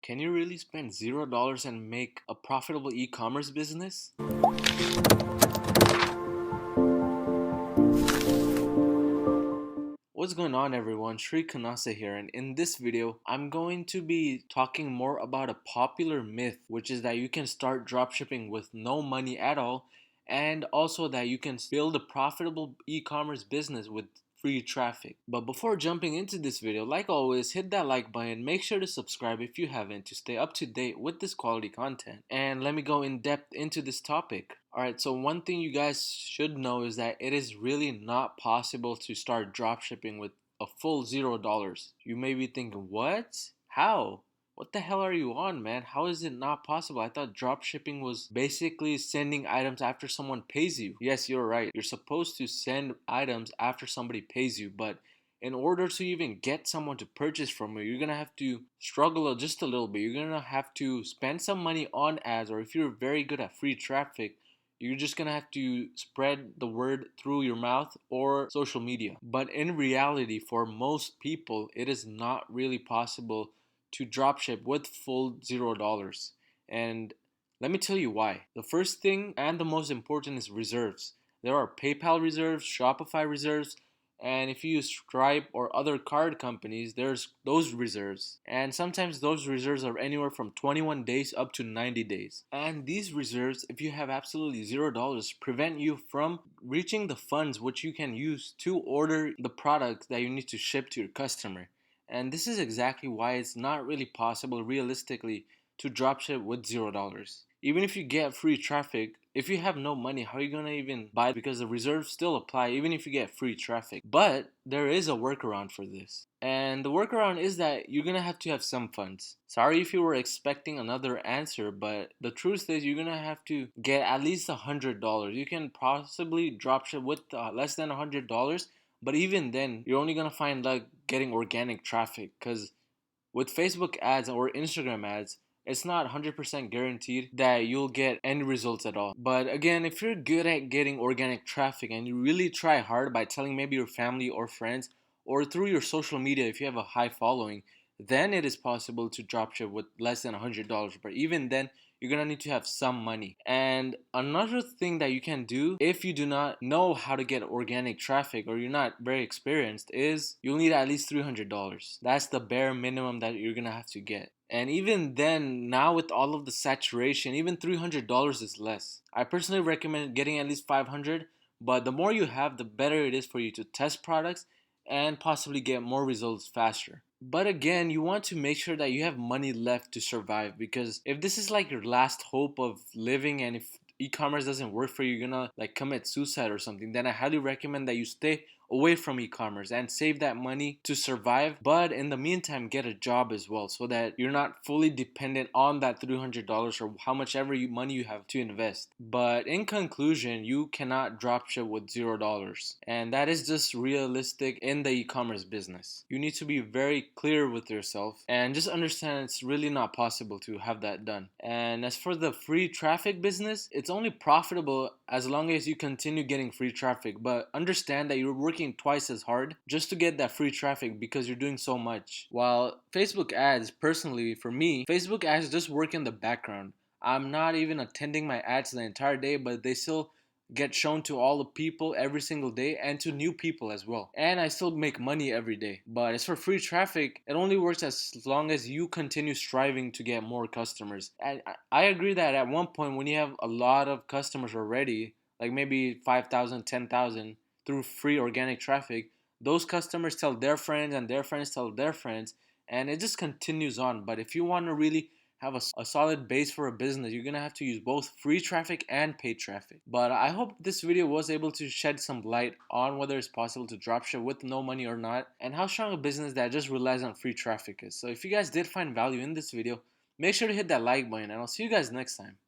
Can you really spend $0 and make a profitable e-commerce business? What's going on everyone, Shri Kanase here, and in this video I'm going to be talking more about a popular myth, which is that you can start dropshipping with no money at all, and also that you can build a profitable e-commerce business with free traffic. But before jumping into this video, like always, hit that like button, make sure to subscribe if you haven't to stay up to date with this quality content, and let me go in depth into this topic. Alright, so one thing you guys should know is that it is really not possible to start dropshipping with a full $0. You may be thinking, what? How? What the hell are you on, man? How is it not possible? I thought dropshipping was basically sending items after someone pays you. Yes, you're right. You're supposed to send items after somebody pays you, but in order to even get someone to purchase from you, you're gonna have to struggle just a little bit. You're gonna have to spend some money on ads, or if you're very good at free traffic, you're just gonna have to spread the word through your mouth or social media. But in reality, for most people, it is not really possible to dropship with full $0. And let me tell you why. The first thing and the most important is reserves. There are PayPal reserves, Shopify reserves, and if you use Stripe or other card companies, there's those reserves. And sometimes those reserves are anywhere from 21 days up to 90 days. And these reserves, if you have absolutely $0, prevent you from reaching the funds which you can use to order the product that you need to ship to your customer. And this is exactly why it's not really possible realistically to dropship with $0. Even if you get free traffic, if you have no money, how are you gonna even buy it? Because the reserves still apply even if you get free traffic. But there is a workaround for this. And the workaround is that you're gonna have to have some funds. Sorry if you were expecting another answer, but the truth is you're gonna have to get at least $100. You can possibly dropship with less than $100, but even then, you're only gonna find like getting organic traffic, because with Facebook ads or Instagram ads, it's not 100% guaranteed that you'll get any results at all. But again, if you're good at getting organic traffic and you really try hard by telling maybe your family or friends, or through your social media if you have a high following, then it is possible to dropship with less than $100. But even then, you're gonna need to have some money. And another thing that you can do if you do not know how to get organic traffic or you're not very experienced is you'll need at least $300. That's the bare minimum that you're gonna have to get. And even then, now with all of the saturation, even $300 is less. I personally recommend getting at least 500, but the more you have, the better it is for you to test products and possibly get more results faster. But again, you want to make sure that you have money left to survive, because if this is like your last hope of living and if e-commerce doesn't work for you, you're gonna like commit suicide or something, then I highly recommend that you stay away from e-commerce and save that money to survive. But in the meantime, get a job as well so that you're not fully dependent on that $300 or how much ever money you have to invest. But in conclusion, you cannot dropship with $0, and that is just realistic in the e-commerce business. You need to be very clear with yourself and just understand it's really not possible to have that done. And as for the free traffic business, it's only profitable as long as you continue getting free traffic, but understand that you're working twice as hard just to get that free traffic because you're doing so much. While Facebook ads, personally for me, Facebook ads just work in the background. I'm not even attending my ads the entire day, but they still get shown to all the people every single day and to new people as well. And I still make money every day. But as for free traffic, it only works as long as you continue striving to get more customers. And I agree that at one point when you have a lot of customers already, like maybe 5,000, 10,000 through free organic traffic, those customers tell their friends and their friends tell their friends, and it just continues on. But if you want to really have a solid base for a business, you're gonna have to use both free traffic and paid traffic. But I hope this video was able to shed some light on whether it's possible to dropship with no money or not, and how strong a business that just relies on free traffic is. So if you guys did find value in this video, make sure to hit that like button, and I'll see you guys next time.